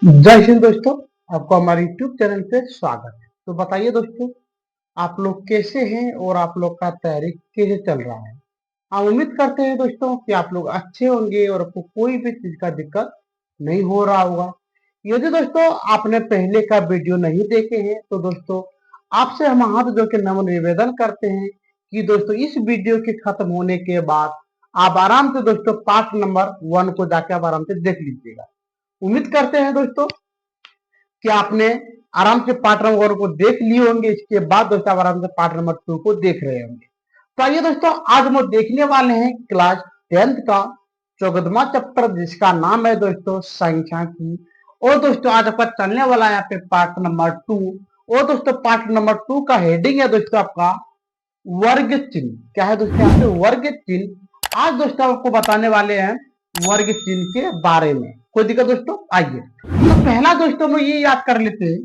जय हिंद दोस्तों। आपको हमारे YouTube चैनल पे स्वागत है। तो बताइए दोस्तों, आप लोग कैसे हैं और आप लोग का तैयारी कैसे चल रहा है। हम उम्मीद करते हैं दोस्तों कि आप लोग अच्छे होंगे और आपको कोई भी चीज का दिक्कत नहीं हो रहा होगा। यदि दोस्तों आपने पहले का वीडियो नहीं देखे हैं तो दोस्तों आपसे हम हाथ जोड़ के नम्र निवेदन करते हैं कि दोस्तों इस वीडियो के खत्म होने के बाद आप आराम से दोस्तों पार्ट नंबर 1 को जाके आप आराम से देख लीजिएगा। उम्मीद करते हैं दोस्तों कि आपने आराम से पार्ट नंबर 1 को देख लिए होंगे। इसके बाद दोस्तों आप आराम से पार्ट नंबर 2 को देख रहे होंगे। तो आइए दोस्तों, आज हम देखने वाले हैं क्लास 10th का 14वां चैप्टर, जिसका नाम है दोस्तों संख्या की। और दोस्तों आज आपका चलने वाला है यहाँ पे पार्ट नंबर 2। और दोस्तों पार्ट नंबर 2 का हेडिंग है दोस्तों आपका वर्ग चिन्ह। क्या है दोस्तों यहाँ पे वर्ग चिन्ह। आज दोस्तों आपको बताने वाले हैं वर्ग चिन्ह के बारे में। कोई दिक्कत दोस्तों? आइए तो पहला दोस्तों हम ये याद कर लेते हैं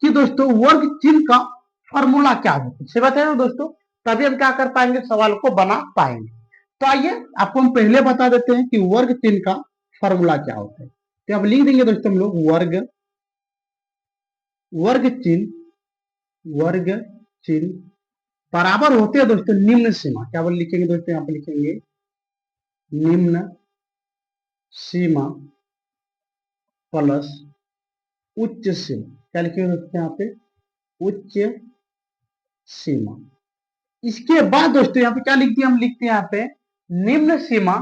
कि दोस्तों वर्ग चिन्ह का फॉर्मूला क्या होता है। से बताए दोस्तों, तभी हम क्या कर पाएंगे, सवाल को बना पाएंगे। तो आइए आपको हम पहले बता देते हैं कि वर्ग चिन्ह का फॉर्मूला क्या होता है। तो आप लिख देंगे दोस्तों हम लोग वर्ग चिन्ह बराबर होते हैं दोस्तों निम्न सीमा। क्या बोल लिखेंगे दोस्तों, यहाँ पे लिखेंगे निम्न सीमा प्लस उच्च सीमा। क्या लिखेंगे दोस्तों यहाँ पे, उच्च सीमा। इसके बाद दोस्तों यहाँ पे क्या लिखते हैं, हम लिखते हैं यहाँ पे निम्न सीमा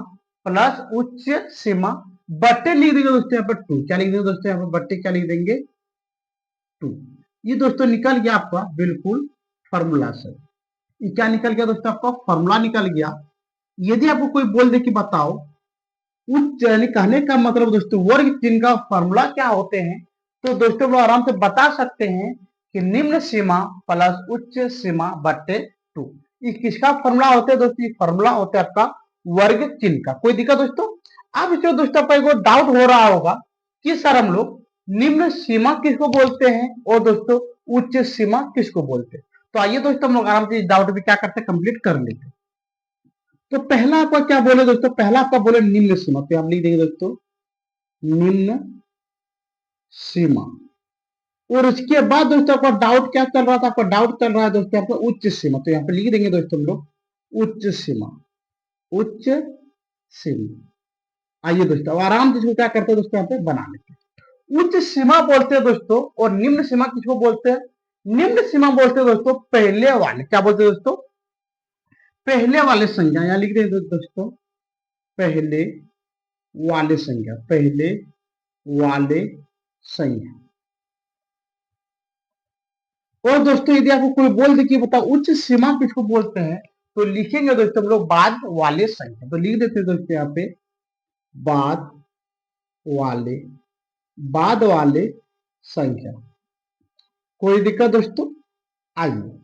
प्लस उच्च सीमा बट्टे लिख देंगे दोस्तों यहाँ पे 2। क्या लिख देंगे दोस्तों यहाँ पे बट्टे क्या लिख देंगे 2। ये दोस्तों निकल गया आपका बिल्कुल फॉर्मूला से। ये क्या निकल गया दोस्तों, आपका फॉर्मूला निकल गया। यदि आपको कोई बोल दे कि बताओ उच्च, यानी कहने का मतलब दोस्तों वर्ग चिन्ह का फॉर्मूला क्या होते हैं, तो दोस्तों वो आराम से बता सकते हैं कि निम्न सीमा प्लस उच्च सीमा बट्टे 2। ये किसका फॉर्मूला होता है दोस्तों, ये फॉर्मूला होता है आपका वर्ग चिन्ह का। कोई दिक्कत दोस्तों? अब इसमें दोस्तों आपको एक डाउट हो रहा होगा कि सर हम लोग निम्न सीमा किसको बोलते हैं और दोस्तों उच्च सीमा किसको बोलते हैं। तो आइए दोस्तों हम लोग आराम से इस डाउट भी क्या करते हैं, कंप्लीट कर लेते हैं। तो पहला आपका क्या बोले दोस्तों, पहला आपका बोले निम्न सीमा। तो आप लिख देंगे दोस्तों निम्न सीमा। और उसके बाद दोस्तों आपका डाउट क्या चल रहा था, आपका डाउट चल रहा है दोस्तों आपका उच्च सीमा। तो यहाँ पे लिख देंगे दोस्तों हम लोग उच्च सीमा, उच्च सीमा। आइए दोस्तों अब आराम से इसको क्या करते हैं दोस्तों, यहाँ पे बना लेते हैं। उच्च सीमा बोलते हैं दोस्तों, और निम्न सीमा किसको बोलते हैं, निम्न सीमा बोलते हैं दोस्तों पहले वाले। क्या बोलते हैं दोस्तों, पहले वाले संख्या। यहाँ लिख देंगे दोस्तों पहले वाले संख्या, पहले वाले संख्या। और दोस्तों यदि आपको कोई बोल दे कि बताओ उच्च सीमा किसको बोलते हैं, तो लिखेंगे दोस्तों हम लोग बाद वाले संख्या। तो लिख देते हैं दोस्तों यहाँ पे बाद वाले, बाद वाले संख्या। कोई दिक्कत दोस्तों? आइए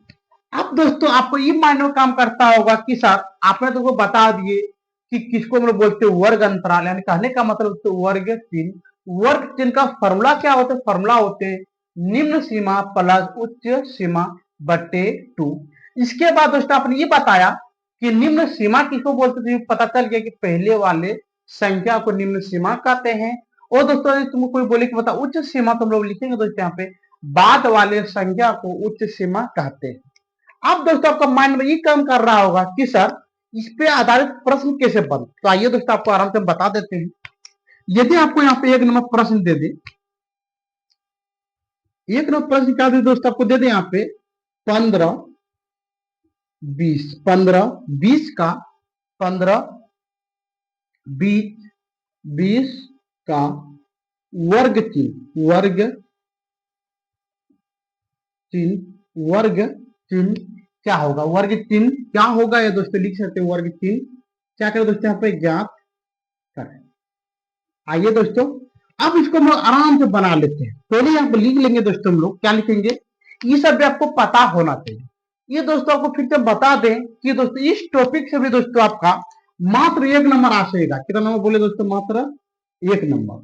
अब दोस्तों आपको ये मायने काम करता होगा कि सर आपने तो बता दिए कि किसको हम लोग बोलते हैं वर्ग अंतराल, यानी कहने का मतलब वर्ग चिन्ह। वर्ग चिन्ह का फॉर्मूला क्या होता है, फॉर्मूला होते हैं निम्न सीमा प्लस उच्च सीमा बट्टे 2। इसके बाद दोस्तों आपने ये बताया कि निम्न सीमा किसको बोलते थे, पता चल गया कि पहले वाले संख्या को निम्न सीमा कहते हैं। और दोस्तों यदि तुमको कोई बोले कि बता उच्च सीमा, तो हम लोग लिखेंगे दोस्तों यहाँ पे बाद वाले संख्या को उच्च सीमा कहते हैं। अब दोस्तों आपका माइंड में ये काम कर रहा होगा कि सर इस पे आधारित प्रश्न कैसे बने। तो आइए दोस्तों आपको आराम से बता देते हैं। यदि आपको यहाँ पे एक नंबर प्रश्न दे दे, एक नंबर प्रश्न क्या दे दोस्तों, आपको दे दे यहाँ पे 15 20, 15 20 का 15 20 का वर्ग चिन्ह, वर्ग चिन्ह, वर्ग चिन्ह क्या होगा, वर्ग चिन्ह क्या होगा ये दोस्तों लिख सकते हैं। वर्ग चिन्ह क्या करें दोस्तों, यहाँ पे ज्ञात करें। आइए दोस्तों अब इसको हम लोग आराम से बना लेते हैं। पहले यहाँ पे लिख लेंगे दोस्तों हम लोग क्या लिखेंगे, ये सब भी आपको पता होना चाहिए। ये दोस्तों आपको फिर से बता दें कि दोस्तों इस टॉपिक से भी दोस्तों आपका मात्र 1 नंबर आ जाएगा। कितना नंबर बोले दोस्तों, मात्र 1 नंबर।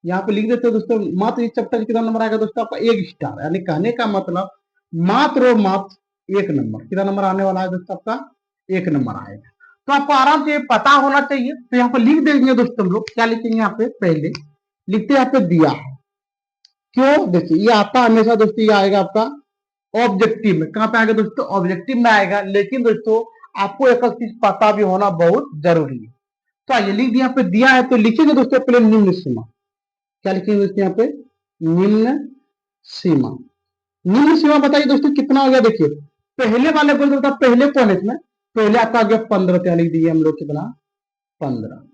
यहाँ पे लिख देते हैं दोस्तों मात्र इस चैप्टर कितना नंबर आएगा दोस्तों आपका 1 स्टार, यानी कहने का मतलब मात्र और मात्र 1 नंबर। कितना नंबर आने वाला है दोस्तों, आपका 1 नंबर आएगा। तो आपको आराम से पता होना चाहिए। तो यहाँ पे लिख देंगे दोस्तों हम लोग क्या लिखेंगे, यहाँ पे पहले लिखते हैं यहाँ पे दिया है क्यों, देखिए ये आपका हमेशा दोस्तों ये आएगा आपका ऑब्जेक्टिव में। कहां पे आएगा दोस्तों, ऑब्जेक्टिव में आएगा। लेकिन दोस्तों आपको एक चीज पता भी होना बहुत जरूरी है। तो आइए लिख दिया, यहाँ पे दिया है तो लिखेंगे दोस्तों पहले निम्न सीमा। क्या लिखेंगे दोस्तों यहाँ पे, निम्न सीमा। निम्न सीमा बताइए दोस्तों कितना हो गया। देखिए पहले वाले बोल रहा था, पहले कौन है इसमें, पहले आपका आ गया 15, क्या लिख दिए हम लोग कितना, 15।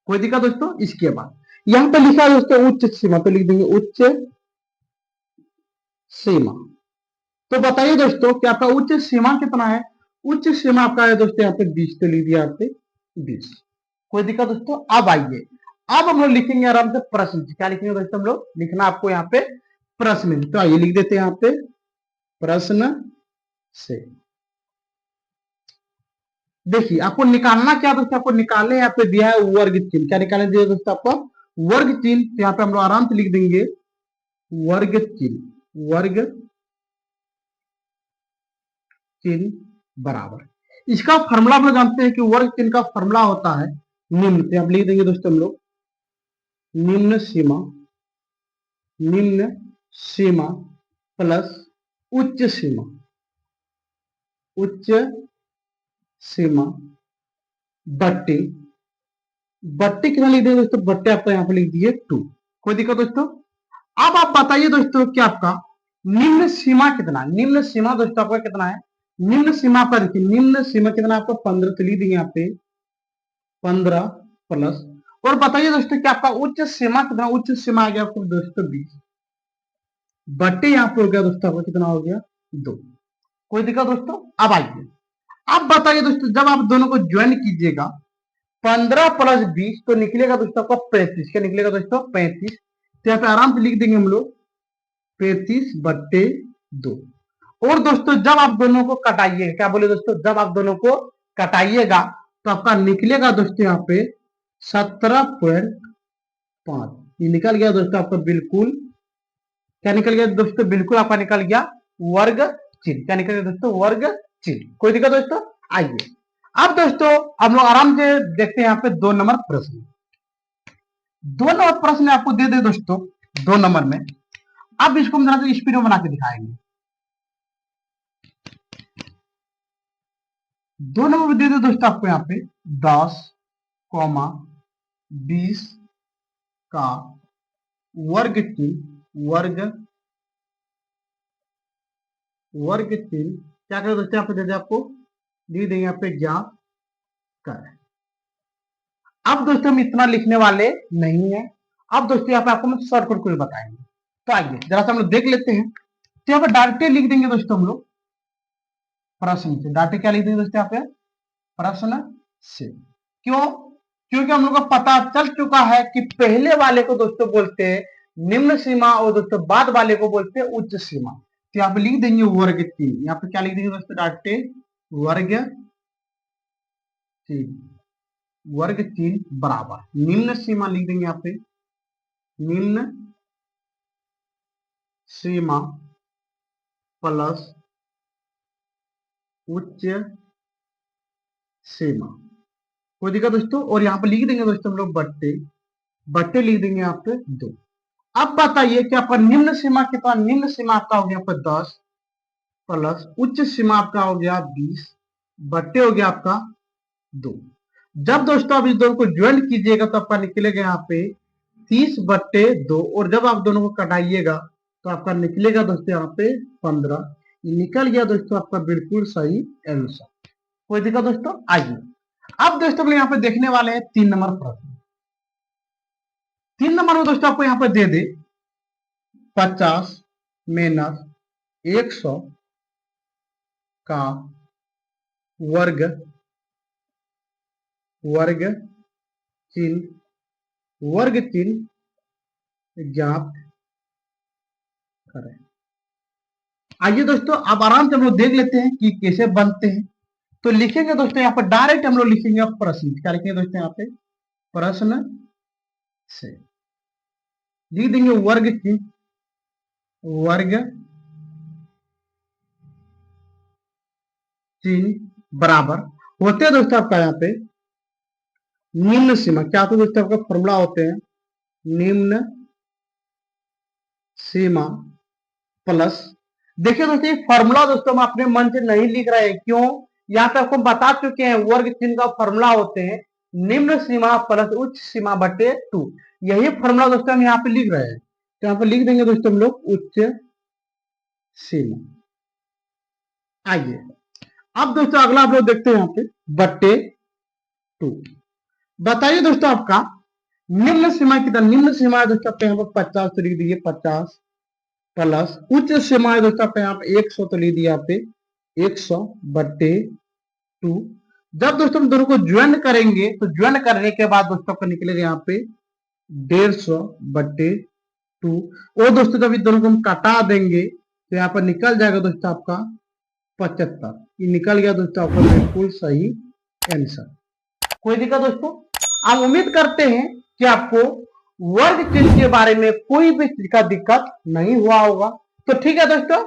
कोई दिक्कत दोस्तों। इसके बाद यहाँ पे लिखा है दोस्तों उच्च सीमा, तो लिख देंगे उच्च सीमा। तो बताइए दोस्तों कि आपका उच्च सीमा कितना है। उच्च सीमा आपका है दोस्तों यहाँ पे 20, तो लिख दिया आपसे 20। कोई दिक्कत दोस्तों। अब आइए, अब हम लोग लिखेंगे आराम से प्रश्न। क्या लिखेंगे दोस्तों, हम लोग लिखना आपको यहाँ पे प्रश्न। तो आइए लिख देते हैं यहाँ पे प्रश्न से। देखिए आपको निकालना क्या दोस्तों, आपको निकालने यहाँ पे दिया है वर्ग चिन्ह। क्या निकालने दिया दोस्तों आपको, वर्ग चिन्ह। तो यहाँ पे हम लोग आराम से लिख देंगे वर्ग चिन्ह, वर्ग चिन्ह बराबर। इसका फॉर्मूला हम लोग जानते हैं कि वर्ग चिन्ह का फॉर्मूला होता है निम्न। तो आप लिख देंगे दोस्तों हम लोग निम्न सीमा, निम्न सीमा प्लस उच्च सीमा, उच्च सीमा बट्टे, बट्टे कितना लिख देंगे दोस्तों, बट्टे आपको यहाँ पे लिख दिए 2। कोई दिक्कत दोस्तों। अब आप बताइए दोस्तों कि आपका निम्न सीमा कितना, निम्न सीमा दोस्तों आपका कितना है। निम्न सीमा पर देखिए, निम्न सीमा कितना आपको 15, तो लिख देंगे यहाँ पे 15 प्लस। और बताइए दोस्तों कि आपका उच्च सीमा कितना, उच्च सीमा आ गया आपको दोस्तों 20, बट्टे यहाँ पे हो गया दोस्तों आपका कितना हो गया 2। कोई दिक्कत दोस्तों। अब आइए, अब बताइए दोस्तों जब आप दोनों को ज्वाइन कीजिएगा 15 प्लस 20 तो निकलेगा दोस्तों आपका 35। क्या निकलेगा दोस्तों, 35। तो यहाँ पे आराम से लिख देंगे हम लोग 35 बट्टे 2। और दोस्तों जब आप दोनों को कटाइएगा, क्या बोले दोस्तों, जब आप दोनों को कटाइएगा तो आपका निकलेगा दोस्तों यहाँ पे 17.5। ये निकल गया दोस्तों आपका बिल्कुल, क्या निकल गया दोस्तों, बिल्कुल आपका निकल गया वर्ग चिन्ह। क्या निकल गया दोस्तों, वर्ग चिन्ह। कोई दिक्कत दोस्तों। आइए अब दोस्तों हम लोग आराम से देखते हैं यहाँ पे 2 नंबर प्रश्न। 2 नंबर प्रश्न आपको दे दे दोस्तों 2 नंबर में। अब इसको हम जरा से स्पीड में बना के दिखाएंगे। 2 नंबर में दे दे दोस्तों आपको यहाँ पे 10, 20 का वर्ग चिन्ह, वर्ग वर्ग चिन्ह क्या करें दोस्तों, यहाँ पे दे दे आपको दे देंगे यहाँ पे ज्ञात करें। अब दोस्तों हम इतना लिखने वाले नहीं है। अब दोस्तों यहाँ पे आपको हम शॉर्टकट कुछ बताएंगे। तो आइए जरा सा हम लोग देख लेते हैं। तो यहाँ पे डायरेक्ट लिख देंगे दोस्तों हम लोग प्रश्न से। डायरेक्ट क्या लिख देंगे दोस्तों यहाँ पे, प्रश्न से। क्यों, क्योंकि हम लोग को पता चल चुका है कि पहले वाले को दोस्तों बोलते हैं निम्न सीमा और दोस्तों बाद वाले को बोलते हैं उच्च सीमा। तो यहाँ पे लिख देंगे वर्ग 3। यहाँ पे क्या लिख देंगे दोस्तों, डायरेक्ट वर्ग 3, वर्ग 3 बराबर निम्न सीमा लिख देंगे यहाँ पे, निम्न सीमा प्लस उच्च सीमा। कोई दिक्कत दोस्तों। और यहाँ पे लिख देंगे दोस्तों हम लोग बट्टे, बट्टे लिख देंगे यहाँ पे 2। अब बताइए कि आपका निम्न सीमा कितना, निम्न सीमा आपका हो गया यहाँ पे 10 प्लस उच्च सीमा आपका हो गया 20 बट्टे हो गया आपका 2। जब दोस्तों आप इस दोनों को ज्वाइन कीजिएगा तो आपका निकलेगा यहाँ पे 30 बट्टे 2। और जब आप दोनों को कटाइएगा तो आपका निकलेगा दोस्तों यहाँ पे 15। निकल गया दोस्तों आपका बिल्कुल सही आंसर। कोई दिक्कत दोस्तों। आइए अब दोस्तों हम यहाँ पे देखने वाले हैं 3 नंबर प्रश्न। 3 नंबर में दोस्तों आपको यहाँ पे दे दे 50 माइनस 100 का वर्ग, वर्ग चिन्ह, वर्ग चिन्ह ज्ञात करें। आइए दोस्तों अब आराम से हम लोग देख लेते हैं कि कैसे बनते हैं। तो लिखेंगे दोस्तों यहाँ पर डायरेक्ट हम लोग लिखेंगे प्रश्न। क्या लिखेंगे दोस्तों यहाँ पे, प्रश्न से लिख देंगे वर्ग चिन्ह, वर्ग चिन्ह बराबर होते हैं दोस्तों आपका यहाँ पे निम्न सीमा। क्या होता है दोस्तों आपका फॉर्मूला होते हैं निम्न सीमा प्लस, देखिए दोस्तों ये फॉर्मूला दोस्तों हम अपने मन से नहीं लिख रहे हैं, क्यों? यहाँ पे आपको बता चुके हैं वर्ग चिन्ह का फॉर्मूला होते हैं निम्न सीमा प्लस उच्च सीमा बटे 2। यही फॉर्मूला दोस्तों हम यहाँ पे लिख रहे हैं, तो यहाँ पे लिख देंगे दोस्तों हम लोग उच्च सीमा। आइए अब दोस्तों अगला आप लोग देखते हैं यहाँ पे बटे 2। बताइए दोस्तों आपका निम्न सीमा कितना? निम्न सीमा है दोस्तों आपके यहाँ पे 50 तो लिख दीजिए 50 प्लस उच्च सीमा है दोस्तों आपके यहाँ पे 100 तो लिख दिया यहाँ पे 100 बटे 2। जब दोस्तों हम दोनों को ज्वाइन करेंगे तो ज्वाइन करने के बाद दोस्तों आपका निकलेगा यहाँ पे 150 बटे 2। और दोस्तों जब दोनों को हम कटा देंगे तो यहाँ पर निकल जाएगा दोस्तों आपका 75। ये निकल गया दोस्तों आपका बिल्कुल सही आंसर। कोई दिक्कत दोस्तों? आप उम्मीद करते हैं कि आपको वर्ग चिन्ह के बारे में कोई भी चीज का दिक्कत नहीं हुआ होगा। तो ठीक है दोस्तों,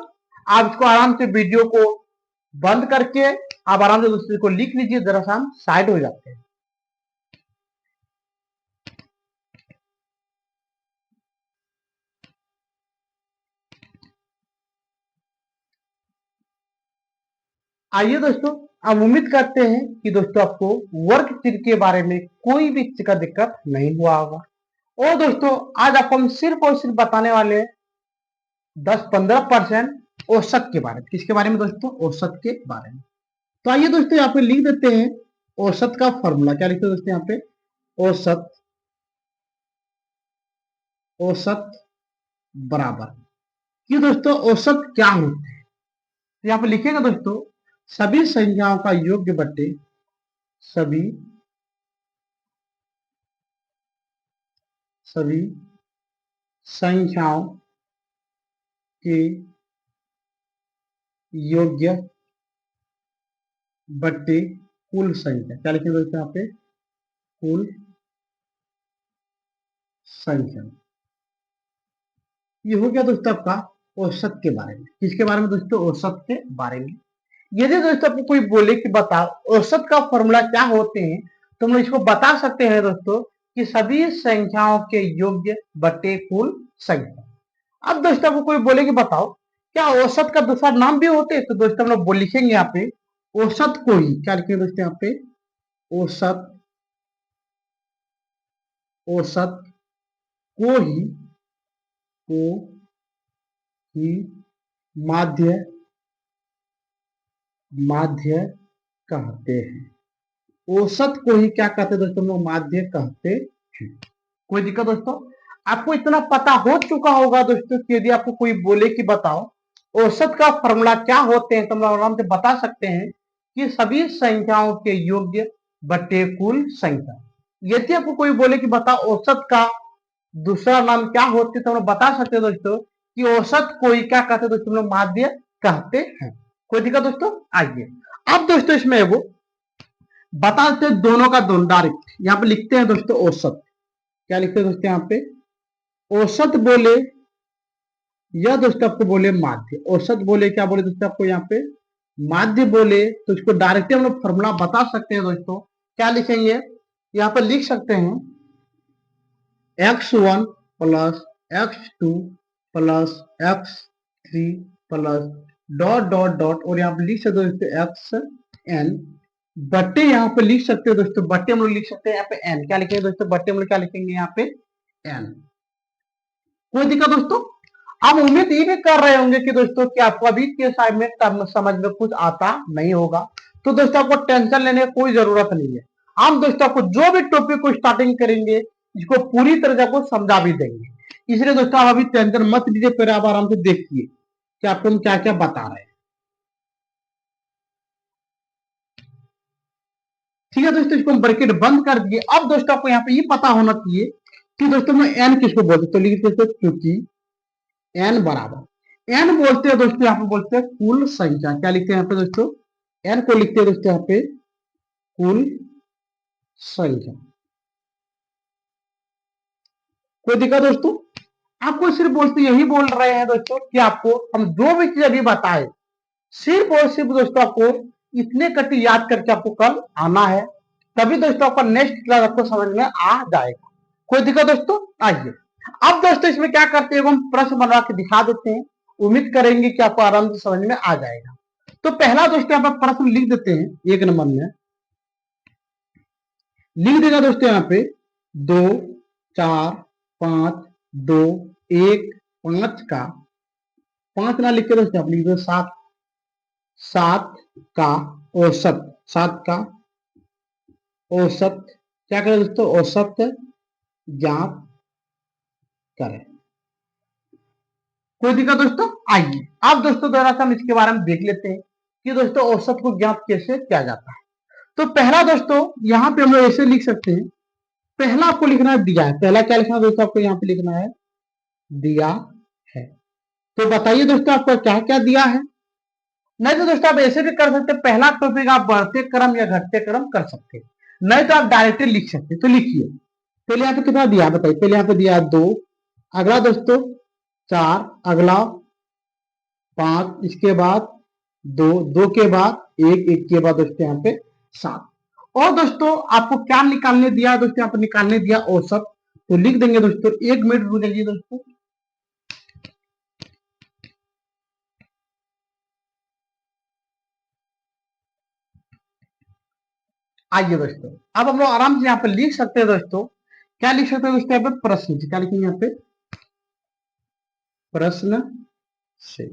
आप इसको आराम से वीडियो को बंद करके आप आराम से दूसरे को लिख लीजिए, जरा सा हम साइड हो जाते हैं। आइए दोस्तों, आप उम्मीद करते हैं कि दोस्तों आपको वर्ग चिन्ह के बारे में कोई भी चीज का दिक्कत नहीं हुआ होगा। और दोस्तों आज आपको हम सिर्फ और सिर्फ बताने वाले 10-15% औसत के बारे में। किसके बारे में दोस्तों? औसत के बारे में। तो आइए दोस्तों यहाँ पे लिख देते हैं औसत का फॉर्मूला। क्या लिखते हैं दोस्तों यहाँ पे? औसत, औसत बराबर कि दोस्तों औसत क्या होते हैं? तो यहाँ पे लिखेगा दोस्तों सभी संख्याओं का योग्य बटे सभी संख्याओं के योग्य बटे कुल संख्या। क्या लिखेंगे दोस्तों यहाँ पे? कुल संख्या। ये हो गया दोस्तों आपका औसत के बारे में। किसके बारे में दोस्तों? औसत के बारे में। यदि दोस्तों आपको कोई बोले कि बताओ औसत का फॉर्मूला क्या होते हैं, तो हम लोग इसको बता सकते हैं दोस्तों कि सभी संख्याओं के योग्य बटे कुल संख्या। अब दोस्तों आपको कोई बोले कि बताओ क्या औसत का दूसरा नाम भी होते हैं, तो दोस्तों हम लोग लिखेंगे यहाँ पे औसत को ही। क्या लिखेंगे दोस्तों यहाँ पे? औसत, औसत को ही माध्य कहते हैं। औसत को ही क्या कहते हैं दोस्तों? हम लोग माध्य कहते हैं। कोई दिक्कत दोस्तों? आपको इतना पता हो चुका होगा दोस्तों कि यदि आपको कोई बोले कि बताओ औसत का फॉर्मूला क्या होते हैं, तो हम लोग आराम से बता सकते हैं कि सभी संख्याओं के योग्य बटे कुल संख्या। यदि आपको कोई बोले कि बताओ औसत का दूसरा नाम क्या होते, तो हम लोग बता सकते हैं दोस्तों कि औसत को ही क्या कहते हैं दोस्तों? हम लोग माध्य कहते हैं। कोई दिक्कत दोस्तों? आइए अब दोस्तों इसमें वो बता देते हैं दोनों का दोनों डायरेक्ट। यहाँ पे लिखते हैं दोस्तों औसत। क्या लिखते हैं दोस्तों यहाँ पे? औसत बोले या दोस्तों आपको बोले माध्य। औसत बोले क्या बोले दोस्तों आपको यहाँ पे? माध्य बोले, तो इसको डायरेक्ट हम लोग फॉर्मूला बता सकते हैं दोस्तों। क्या लिखेंगे? यहाँ पे लिख सकते हैं x1 plus x2 plus x3 plus dot dot dot, और यहाँ पे लिख सकते हो दोस्तों xn बट्टे, यहाँ पे लिख सकते हो दोस्तों बट्टे हम लोग लिख सकते हैं यहाँ पे n। क्या लिखेंगे दोस्तों? बट्टे हम लोग क्या लिखेंगे यहाँ पे? n। कोई दिक्कत दोस्तों? आप उम्मीद ये भी कर रहे होंगे कि दोस्तों कि आपको अभी के टाइम में समझ में कुछ आता नहीं होगा, तो दोस्तों आपको टेंशन लेने की कोई जरूरत नहीं है। हम दोस्तों आपको जो भी टॉपिक को स्टार्टिंग करेंगे इसको पूरी तरह से आपको समझा भी देंगे। इसलिए दोस्तों आप अभी टेंशन मत लीजिए, फिर आप आराम से देखिए कि आपको हम क्या क्या बता रहे हैं। ठीक है दोस्तों, इसको हम ब्रैकेट बंद कर दिए। अब दोस्तों आपको यहाँ पे ये पता होना चाहिए कि दोस्तों मैं एन किसको बोलते, तो लिख देते क्योंकि एन बराबर एन बोलते हैं दोस्तों यहाँ पे बोलते हैं कुल संख्या। क्या लिखते हैं यहाँ पे दोस्तों? एन को लिखते हैं दोस्तों यहाँ पे कुल संख्या। कोई दिक्कत दोस्तों? आपको सिर्फ बोलते यही बोल रहे हैं दोस्तों कि आपको हम जो भी चीज अभी बताए सिर्फ और सिर्फ दोस्तों आपको इतने कटी याद करके आपको कल आना है, तभी दोस्तों आपका नेक्स्ट क्लास आपको समझ में आ जाएगा। कोई दिक्कत दोस्तों? आइए अब दोस्तों इसमें क्या करते हैं, हम प्रश्न बनवा के दिखा देते हैं, उम्मीद करेंगे कि आपको आराम से समझ में आ जाएगा। तो पहला दोस्तों यहाँ पर प्रश्न लिख देते हैं, 1 नंबर में लिख देगा दोस्तों यहाँ पे 2 4 5 2 1 5 का 5 ना लिख के दोस्तों आप लिख दो 7 7 का औसत, 7 का औसत क्या करें दोस्तों, औसत ज्ञात करें। कोई दिक्कत दोस्तों? आइए अब दोस्तों थोड़ा सा हम इसके बारे में देख लेते हैं कि दोस्तों औसत को ज्ञात कैसे किया जाता है। तो पहला दोस्तों यहाँ पे हम लोग ऐसे लिख सकते हैं, पहला आपको लिखना है दिया है। पहला क्या लिखना है दोस्तों, आपको यहाँ पे लिखना है दिया है। तो बताइए दोस्तों आपको क्या क्या दिया है। नहीं तो दोस्तों आप ऐसे भी कर सकते हैं, पहला टॉपिक आप बढ़ते क्रम या घटते क्रम कर सकते हैं, नहीं तो आप डायरेक्टली लिख सकते हैं। तो लिखिए, पहले यहाँ पे कितना दिया बताइए, पहले यहाँ पे दिया 2, अगला दोस्तों 4, अगला 5, इसके बाद 2, 2 के बाद 1, 1 के बाद दोस्तों यहाँ पे 7। और दोस्तों आपको क्या निकालने दिया दोस्तों, यहाँ पे निकालने दिया औसत। तो लिख देंगे दोस्तों, 1 मिनट रुक जाइए दोस्तों। आइए दोस्तों अब हम लोग आराम से यहाँ पे लिख सकते हैं दोस्तों, क्या लिख सकते हैं दोस्तों, यहाँ पे प्रश्न क्या लिखेंगे, यहाँ पे प्रश्न से।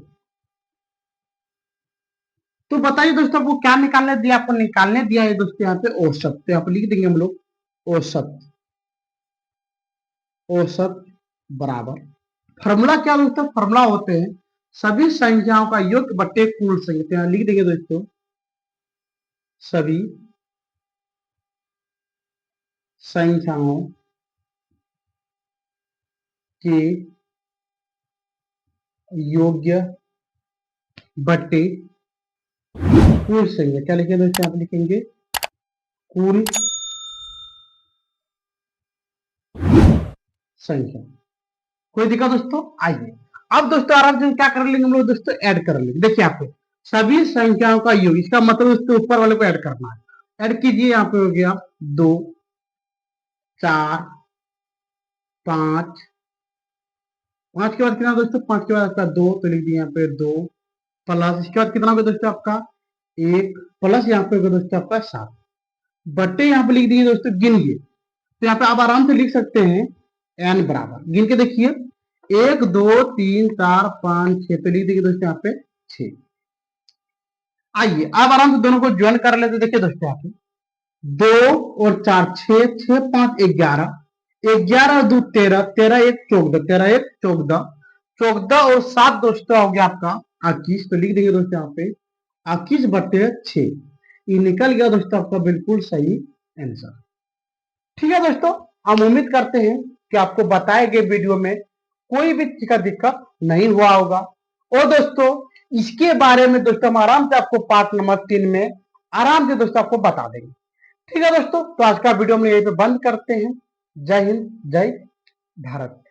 तो बताइए दोस्तों आपको क्या निकालने दिया, आपको निकालने दिया है दोस्तों यहाँ पे औसत। तो यहाँ पे लिख देंगे हम लोग औसत, औसत बराबर फॉर्मूला क्या दोस्तों, फॉर्मूला होते हैं सभी संख्याओं का योग बटे कुल संख्या। यहाँ लिख देंगे दोस्तों सभी संख्याओं के योग्य बटे कुल संख्या। क्या लिखेंगे दोस्तों, आप लिखेंगे कुल संख्या। कोई दिक्कत दोस्तों? आइए अब दोस्तों आराम से क्या कर लेंगे हम लोग दोस्तों, ऐड कर लेंगे। देखिए यहाँ पे सभी संख्याओं का योग, इसका मतलब दोस्तों ऊपर वाले को ऐड करना है। ऐड कीजिए, यहाँ पे हो गया 2 4 5, 5 के बाद कितना दोस्तों, 5 के बाद आपका 2, तो लिख दिए यहाँ पे 2 प्लस इसके बाद कितना होगा दोस्तों आपका 1 प्लस यहाँ पे होगा दोस्तों आपका 7 बट्टे यहाँ पे लिख दिए दोस्तों गिनिए। तो यहाँ पे आप आराम से लिख सकते हैं n बराबर, गिन के देखिए 1 2 3 4 5 6, तो लिख दीजिए दोस्तों यहाँ पे 6। आइए अब आराम से दोनों को ज्वाइन कर लेते, देखिए दोस्तों यहाँ पे 2 और 4 6, 6 5 11, 11 और 2 13, 13 1 14, 13 1 14, 14 और 7 दोस्तों हो गया आपका 21। तो लिख देंगे दोस्तों यहाँ पे 21 बटे 6, ये निकल गया दोस्तों आपका बिल्कुल सही आंसर। ठीक है दोस्तों, हम उम्मीद करते हैं कि आपको बताए गए वीडियो में कोई भी चीज का दिक्कत नहीं हुआ होगा। और दोस्तों इसके बारे में दोस्तों हम आराम से आपको पार्ट नंबर 3 में आराम से दोस्तों आपको बता देंगे। ठीक है दोस्तों, तो आज का वीडियो हम यहीं पे बंद करते हैं। जय हिंद, जय भारत।